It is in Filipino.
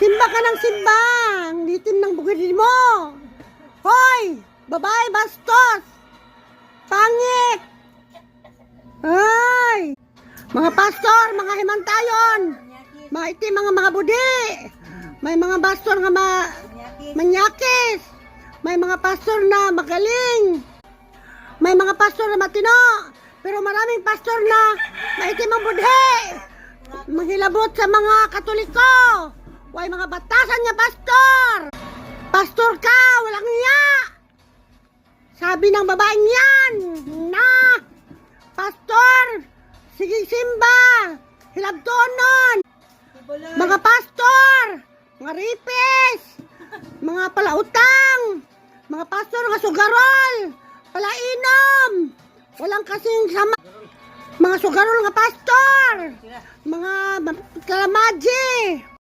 Simba ka ng simba. Ang litim ng bukid mo. Hoy! Babae bastos! Pangit! Ay! Mga pastor, mga himantayon! Mga itim, mga budi! May mga pastor nga manyakis! May mga pastor na magaling! May mga pastor na matino! Pero maraming pastor na maitim ang budhi! Manghilabot sa mga katoliko! Way mga batasan niya, pastor! Pastor ka! Walang iya! Sabi ng babaeng yan na pastor! Sige simba! Hilabtonon! Mga pastor! Mga ripis! Mga palautang! Mga pastor nga sugarol! Palainom! Walang kasing sama! Mga sugarol nga pastor! Mga kalamaji!